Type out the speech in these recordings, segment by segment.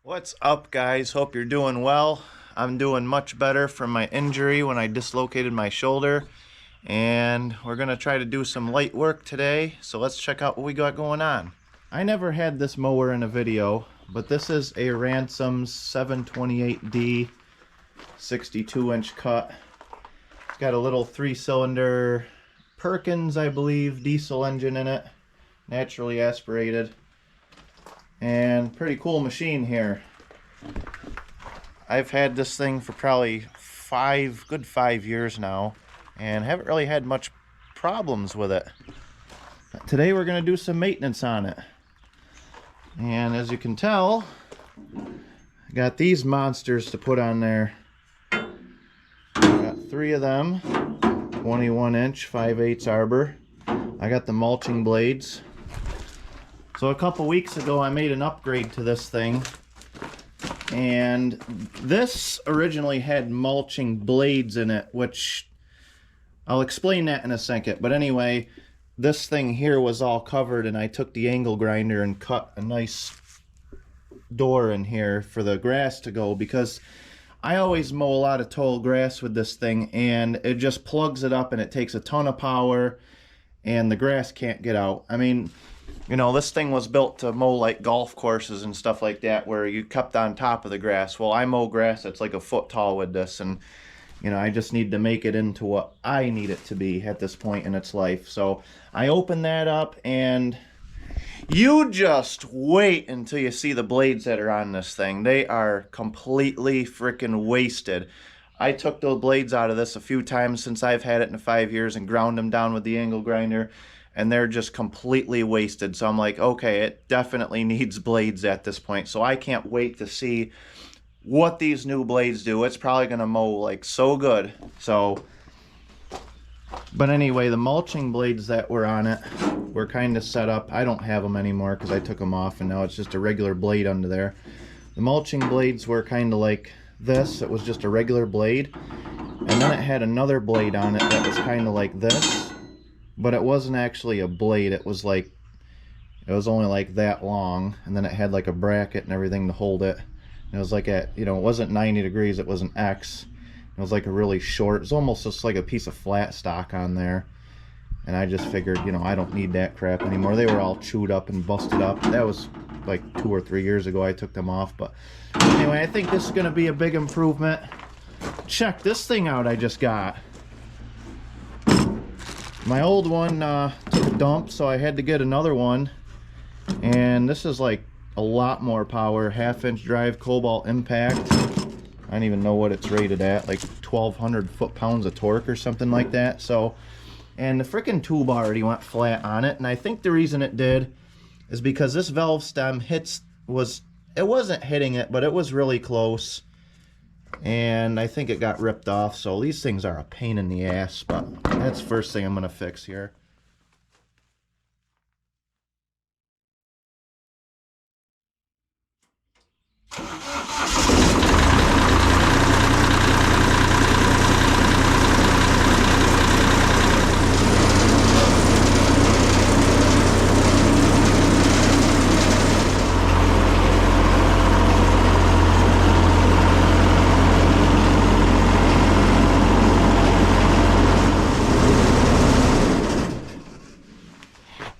What's up, guys? Hope you're doing well. I'm doing much better from my injury when I dislocated my shoulder, and we're gonna try to do some light work today. So let's check out what we got going on. I never had this mower in a video, but this is a Ransomes 728D 62-inch cut. It's got a little 3-cylinder Perkins, I believe, diesel engine in it, naturally aspirated. And pretty cool machine here. I've had this thing for probably good 5 years now and haven't really had much problems with it. Today we're going to do some maintenance on it. And as you can tell, I got these monsters to put on there. Got 3 of them, 21-inch 5/8 arbor. I got the mulching blades. So a couple weeks ago I made an upgrade to this thing, and this originally had mulching blades in it, which I'll explain that in a second. But anyway, this thing here was all covered, and I took the angle grinder and cut a nice door in here for the grass to go, because I always mow a lot of tall grass with this thing, and it just plugs it up and it takes a ton of power and the grass can't get out. I mean, you know, this thing was built to mow like golf courses and stuff like that, where you kept on top of the grass. Well, I mow grass that's like a foot tall with this, and you know, I just need to make it into what I need it to be at this point in its life. So I opened that up, and you just wait until you see the blades that are on this thing. They are completely freaking wasted. I took those blades out of this a few times since I've had it in 5 years and ground them down with the angle grinder, and they're just completely wasted. So I'm like, okay, it definitely needs blades at this point. So I can't wait to see what these new blades do. It's probably gonna mow like so good. So, but anyway, the mulching blades that were on it were kind of set up. I don't have them anymore because I took them off, and now it's just a regular blade under there. The mulching blades were kind of like this. It was just a regular blade, and then it had another blade on it that was kind of like this, but it wasn't actually a blade. It was like, it was only like that long, and then it had like a bracket and everything to hold it. And it was like at, you know, it wasn't 90 degrees, it was an X. It was like a really short, it's almost just like a piece of flat stock on there. And I just figured, you know, I don't need that crap anymore. They were all chewed up and busted up. That was like 2 or 3 years ago I took them off. But anyway, I think this is going to be a big improvement. Check this thing out I just got. My old one took a dump, so I had to get another one. And this is like a lot more power. 1/2-inch drive cobalt impact. I don't even know what it's rated at, like 1,200 foot-pounds of torque or something like that. So, and the frickin' tube already went flat on it, and I think the reason it did is because this valve stem it wasn't hitting it, but it was really close, and I think it got ripped off. So these things are a pain in the ass, but that's the first thing I'm gonna fix here.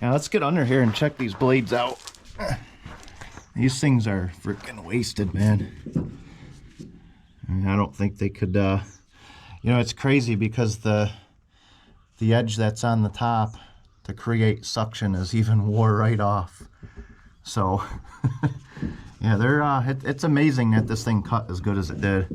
Now let's get under here and check these blades out. These things are freaking wasted, man. I don't think they could, you know, it's crazy because the edge that's on the top to create suction is even wore right off. So, yeah, it's amazing that this thing cut as good as it did.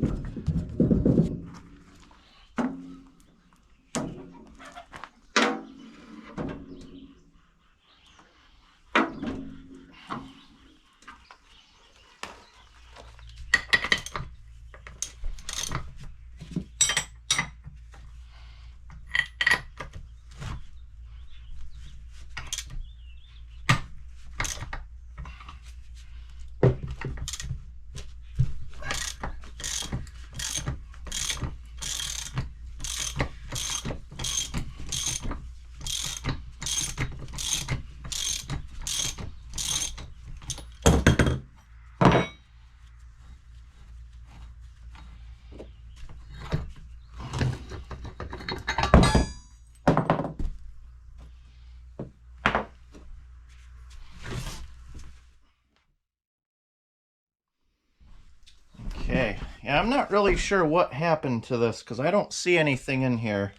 Okay, yeah, I'm not really sure what happened to this because I don't see anything in here.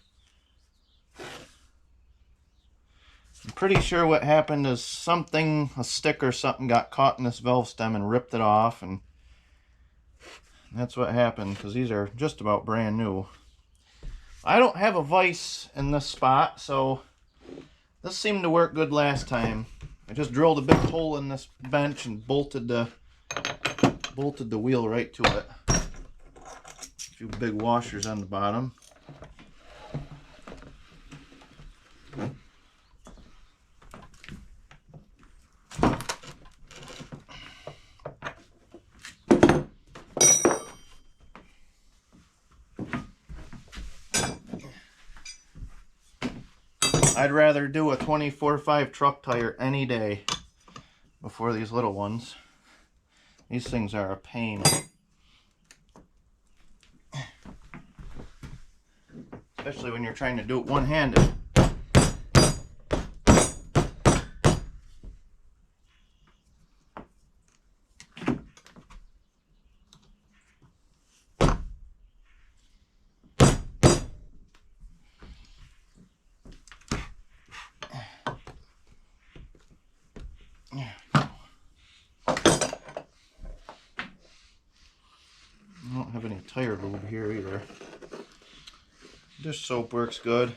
I'm pretty sure what happened is something, a stick or something got caught in this valve stem and ripped it off, and that's what happened because these are just about brand new. I don't have a vise in this spot, so this seemed to work good last time. I just drilled a big hole in this bench and bolted the wheel right to it. A few big washers on the bottom. I'd rather do a 24/5 truck tire any day before these little ones. These things are a pain. Especially when you're trying to do it one-handed. I don't have any tire lube here either. This soap works good.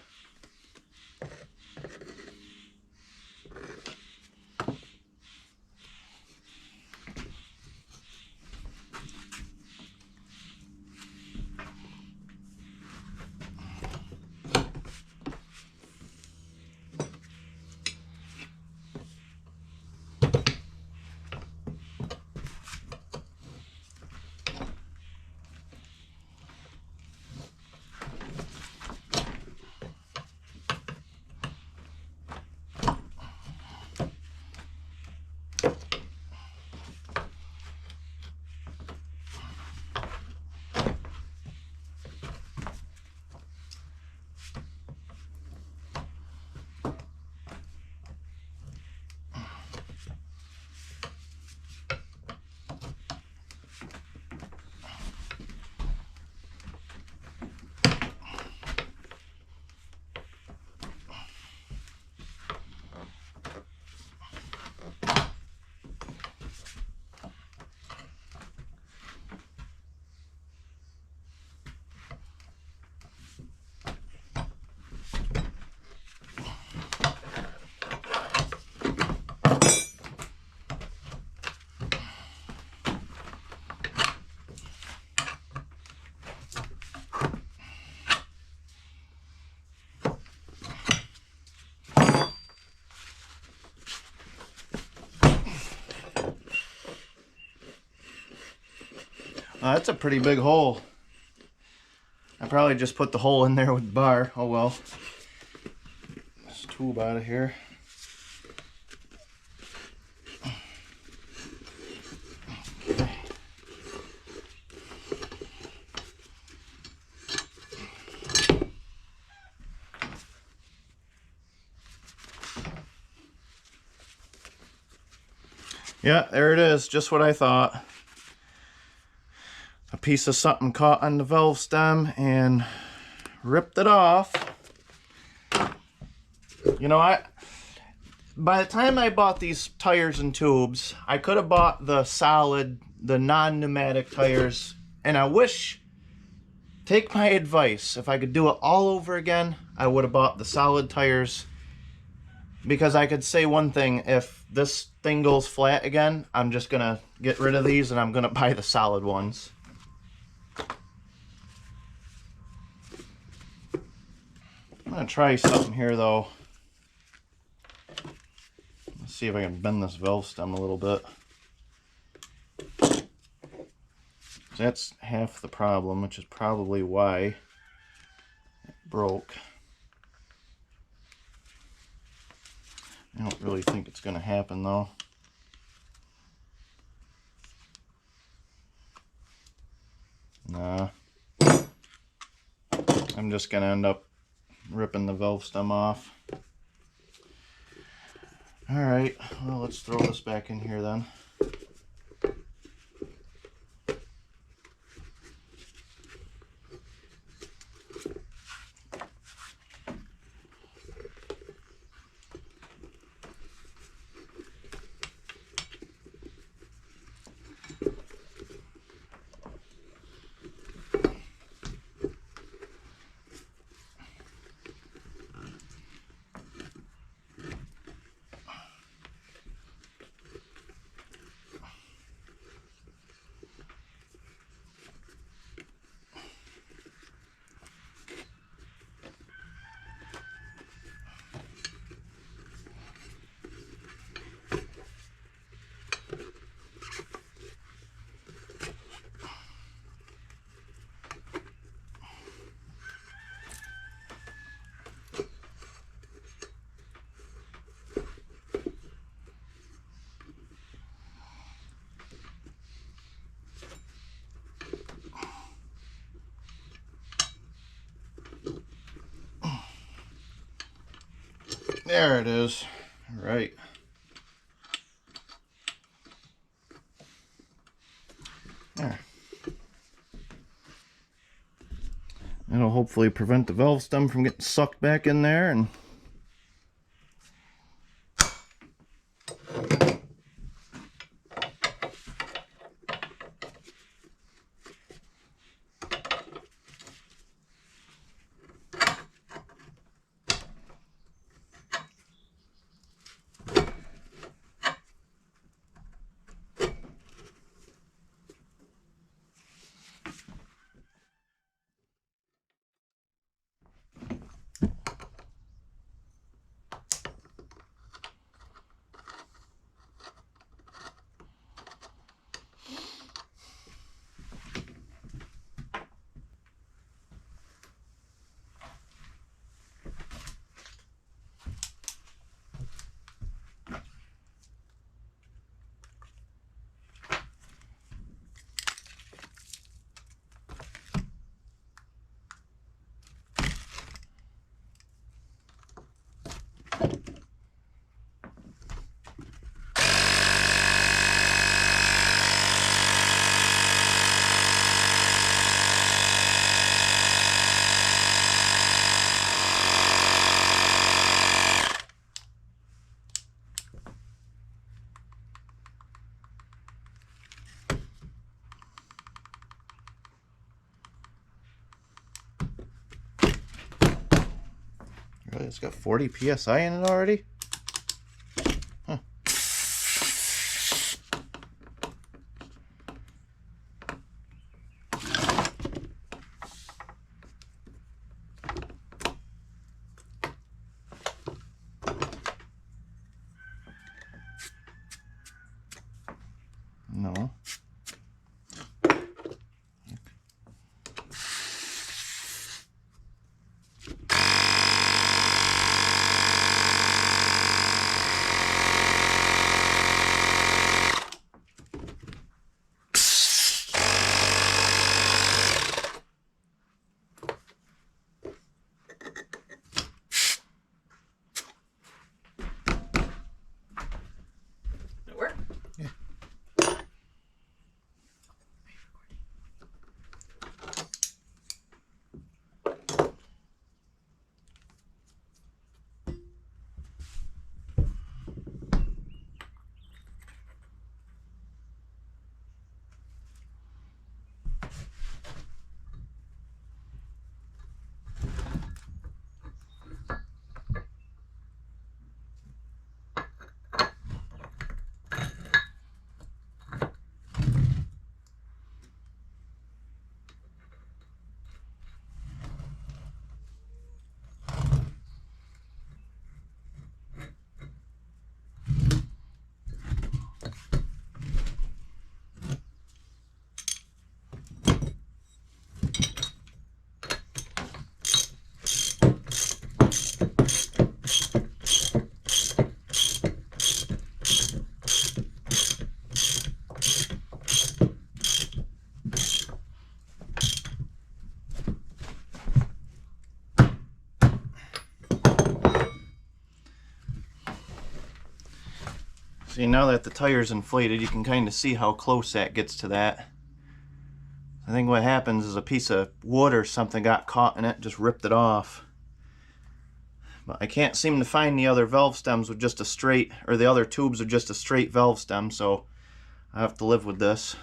That's a pretty big hole. I probably just put the hole in there with the bar. Oh well. This tube out of here. Okay. Yeah, there it is. Just what I thought. A piece of something caught on the valve stem and ripped it off. You know, by the time I bought these tires and tubes, I could have bought the solid, the non-pneumatic tires, and I wish, take my advice, if I could do it all over again, I would have bought the solid tires, because I could say one thing: if this thing goes flat again, I'm just gonna get rid of these and I'm gonna buy the solid ones. I'm gonna try something here though. Let's see if I can bend this valve stem a little bit. That's half the problem, which is probably why it broke. I don't really think it's gonna happen though. Nah. I'm just gonna end up ripping the valve stem off. Alright, well, let's throw this back in here then. There it is. All right. There. That'll hopefully prevent the valve stem from getting sucked back in there. And really, it's got 40 psi in it already? Huh. No. See, now that the tire's inflated, you can kind of see how close that gets to that. I think what happens is a piece of wood or something got caught in it, just ripped it off. But I can't seem to find the other valve stems with just a straight, or the other tubes with just a straight valve stem, so I have to live with this.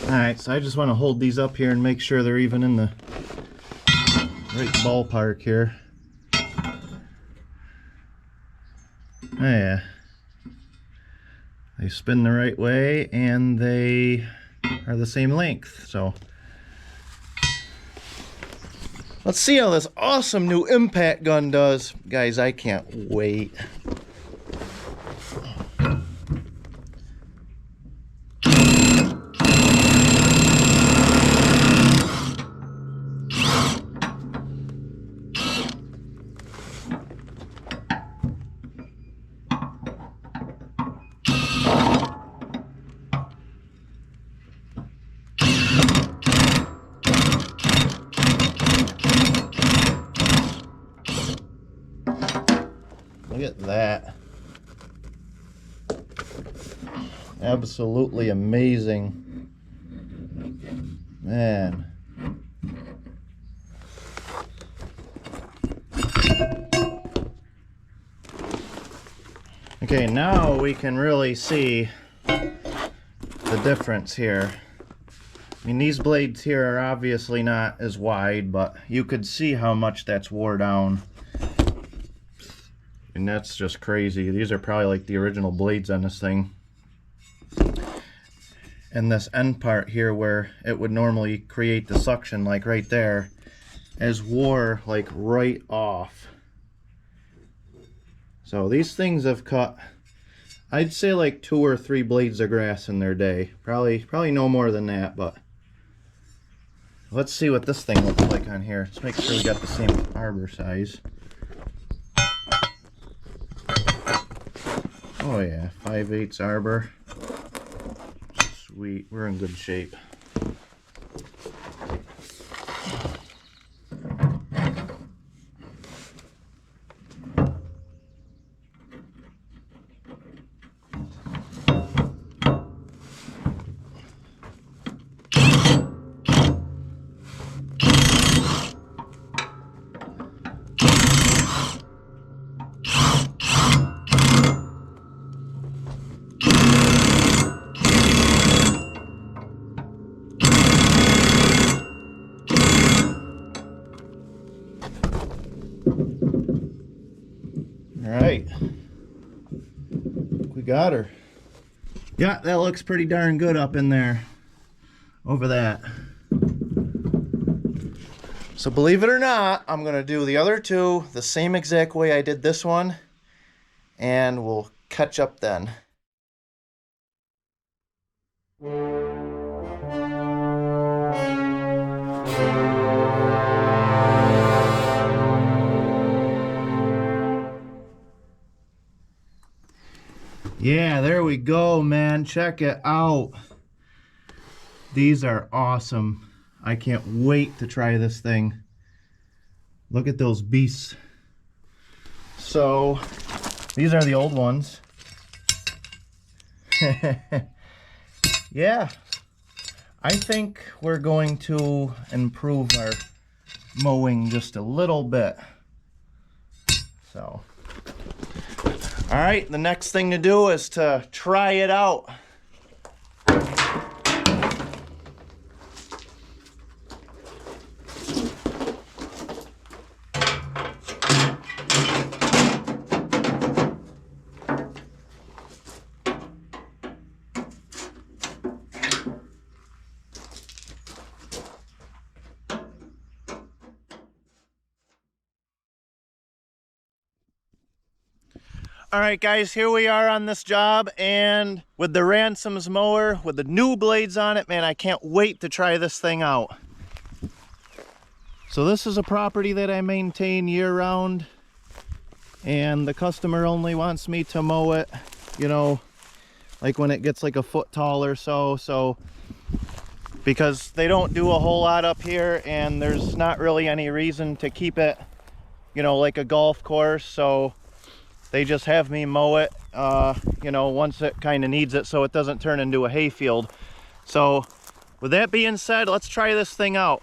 Alright, so I just want to hold these up here and make sure they're even in the right ballpark here. Oh yeah. They spin the right way and they are the same length, so let's see how this awesome new impact gun does. Guys, I can't wait. Look at that. Absolutely amazing. Man. Okay, now we can really see the difference here. I mean, these blades here are obviously not as wide, but you could see how much that's wore down. And that's just crazy. These are probably like the original blades on this thing. And this end part here where it would normally create the suction, like right there, is wore like right off. So these things have cut, I'd say like 2 or 3 blades of grass in their day. Probably no more than that, but let's see what this thing looks like on here. Let's make sure we got the same arbor size. Oh yeah, 5/8 arbor. Sweet, we're in good shape. Alright, we got her. Yeah, that looks pretty darn good up in there, over that. So believe it or not, I'm going to do the other two the same exact way I did this one, and we'll catch up then. Yeah, there we go, man. Check it out. These are awesome. I can't wait to try this thing. Look at those beasts. So, these are the old ones. Yeah, I think we're going to improve our mowing just a little bit. So, all right, the next thing to do is to try it out. All right, guys, here we are on this job, and with the Ransomes mower with the new blades on it, man, I can't wait to try this thing out. So this is a property that I maintain year-round, and the customer only wants me to mow it, you know, like when it gets like a foot tall or so, because they don't do a whole lot up here, and there's not really any reason to keep it, you know, like a golf course. So they just have me mow it, you know, once it kind of needs it, so it doesn't turn into a hayfield. So with that being said, let's try this thing out.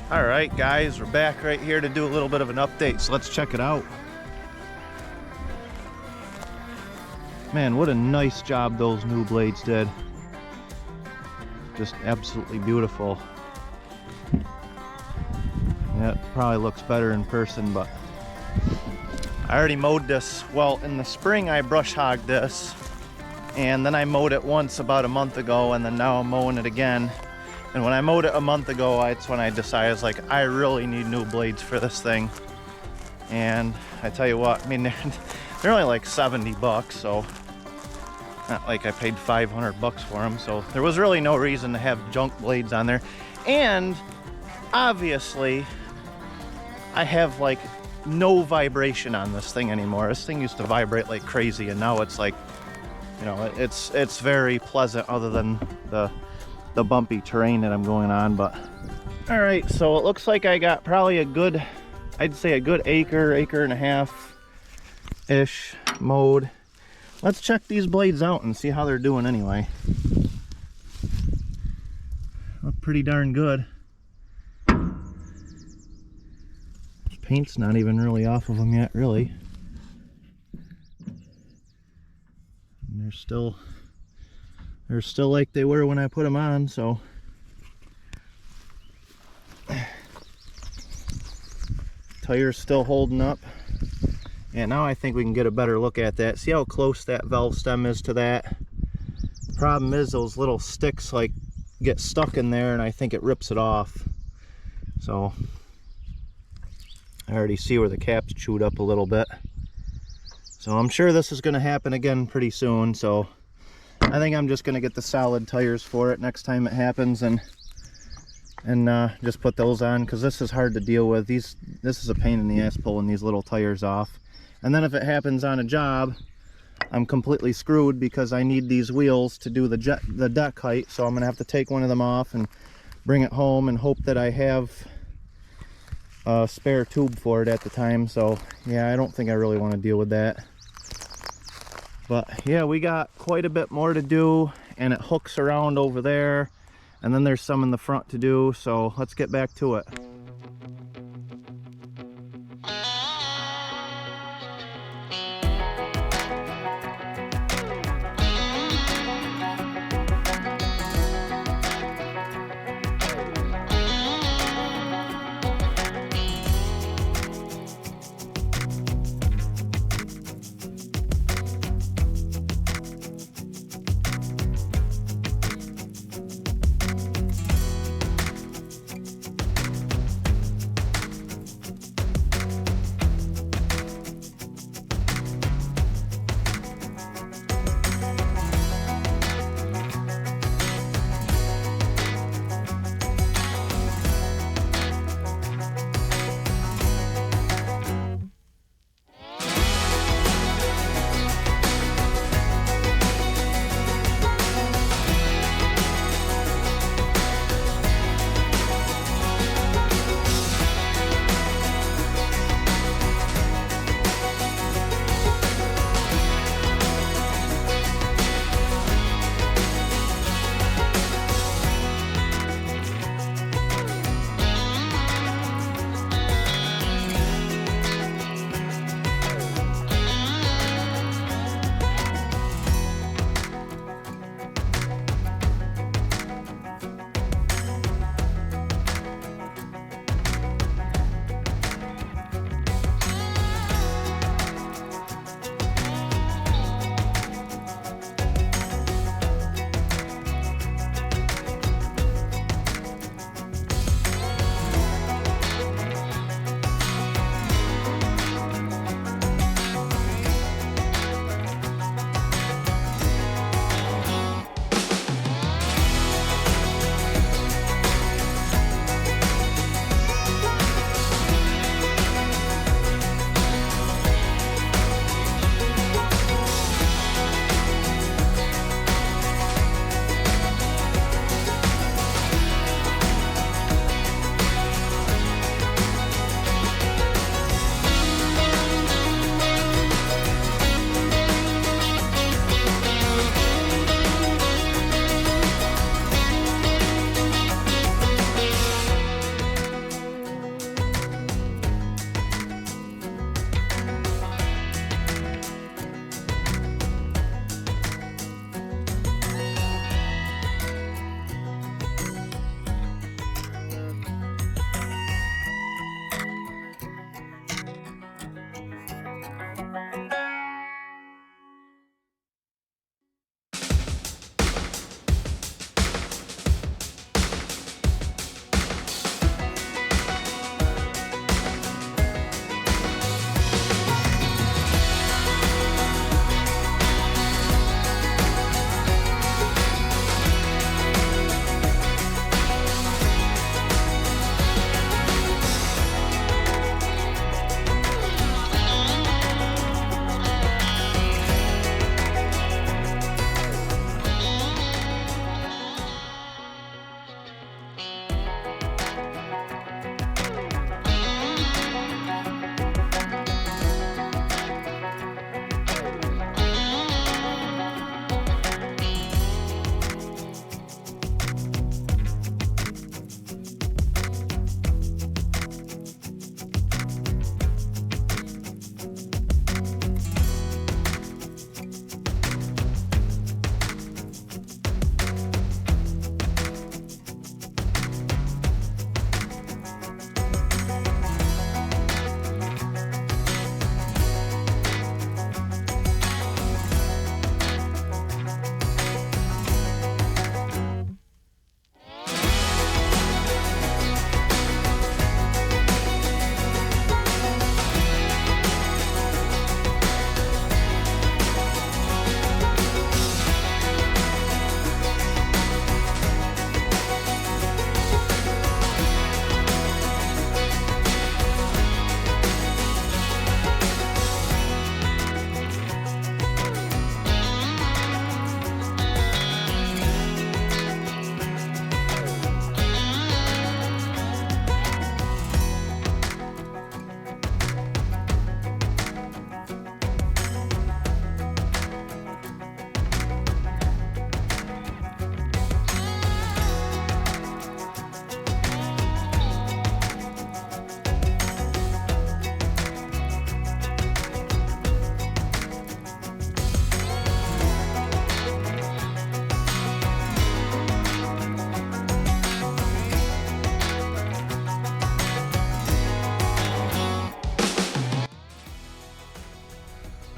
All right, guys, we're back right here to do a little bit of an update, so let's check it out. Man, what a nice job those new blades did. Just absolutely beautiful. Yeah, it probably looks better in person, but I already mowed this. Well, in the spring I brush hogged this, and then I mowed it once about a month ago, and then now I'm mowing it again. And when I mowed it a month ago, it's when I decided, I was like, I really need new blades for this thing. And I tell you what, I mean, they're only like 70 bucks, so not like I paid 500 bucks for them. So there was really no reason to have junk blades on there. And obviously, I have like no vibration on this thing anymore. This thing used to vibrate like crazy, and now it's like, you know, it's very pleasant other than the bumpy terrain that I'm going on. But all right, so it looks like I got probably a good, I'd say a good acre and a half ish mowed. Let's check these blades out and see how they're doing anyway. Look pretty darn good. Paint's not even really off of them yet, really. And they're still like they were when I put them on, so. Tire's still holding up. And now I think we can get a better look at that. See how close that valve stem is to that? The problem is those little sticks like get stuck in there, and I think it rips it off. So I already see where the cap's chewed up a little bit. So I'm sure this is going to happen again pretty soon. So I think I'm just going to get the solid tires for it next time it happens, and just put those on, because this is hard to deal with. This is a pain in the ass pulling these little tires off. And then if it happens on a job, I'm completely screwed, because I need these wheels to do the deck height. So I'm going to have to take one of them off and bring it home and hope that I have a spare tube for it at the time. So yeah, I don't think I really want to deal with that. But yeah, we got quite a bit more to do, and it hooks around over there, and then there's some in the front to do. So let's get back to it.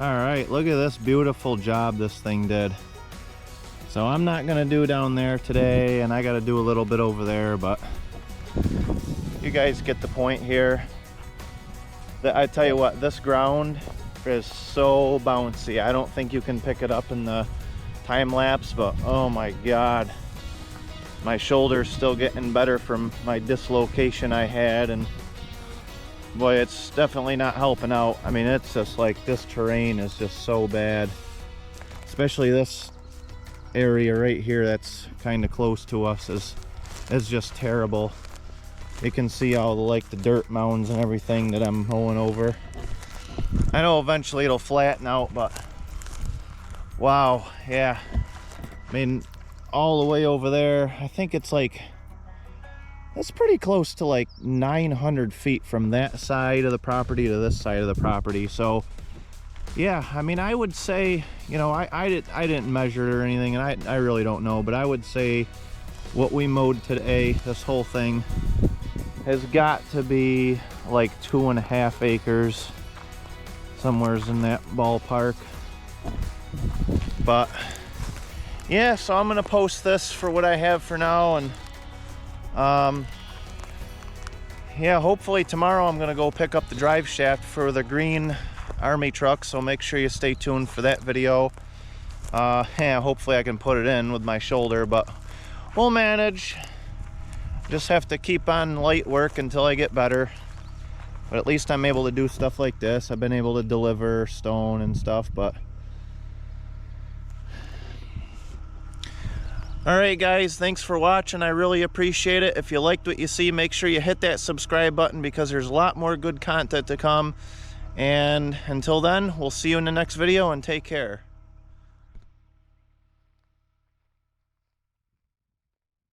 All right, look at this beautiful job this thing did. So I'm not gonna do down there today, and I gotta do a little bit over there, but you guys get the point here. I tell you what, this ground is so bouncy. I don't think you can pick it up in the time lapse, but oh my God. My shoulder's still getting better from my dislocation I had, and boy, it's definitely not helping out. I mean, it's just like this terrain is just so bad, especially this area right here that's kind of close to us is just terrible. You can see all the like the dirt mounds and everything that I'm mowing over. I know eventually it'll flatten out, but wow, yeah. I mean, all the way over there, I think it's like, that's pretty close to like 900 feet from that side of the property to this side of the property. So yeah, I mean, I would say, you know, I didn't measure it or anything, and I really don't know, but I would say what we mowed today, this whole thing, has got to be like 2.5 acres, somewhere's in that ballpark. But yeah, so I'm gonna post this for what I have for now, and yeah, hopefully tomorrow I'm gonna go pick up the drive shaft for the green army truck, so make sure you stay tuned for that video. Yeah, hopefully I can put it in with my shoulder, but we'll manage. Just have to keep on light work until I get better, but at least I'm able to do stuff like this. I've been able to deliver stone and stuff. But alright guys, thanks for watching. I really appreciate it. If you liked what you see, make sure you hit that subscribe button, because there's a lot more good content to come. And until then, we'll see you in the next video, and take care.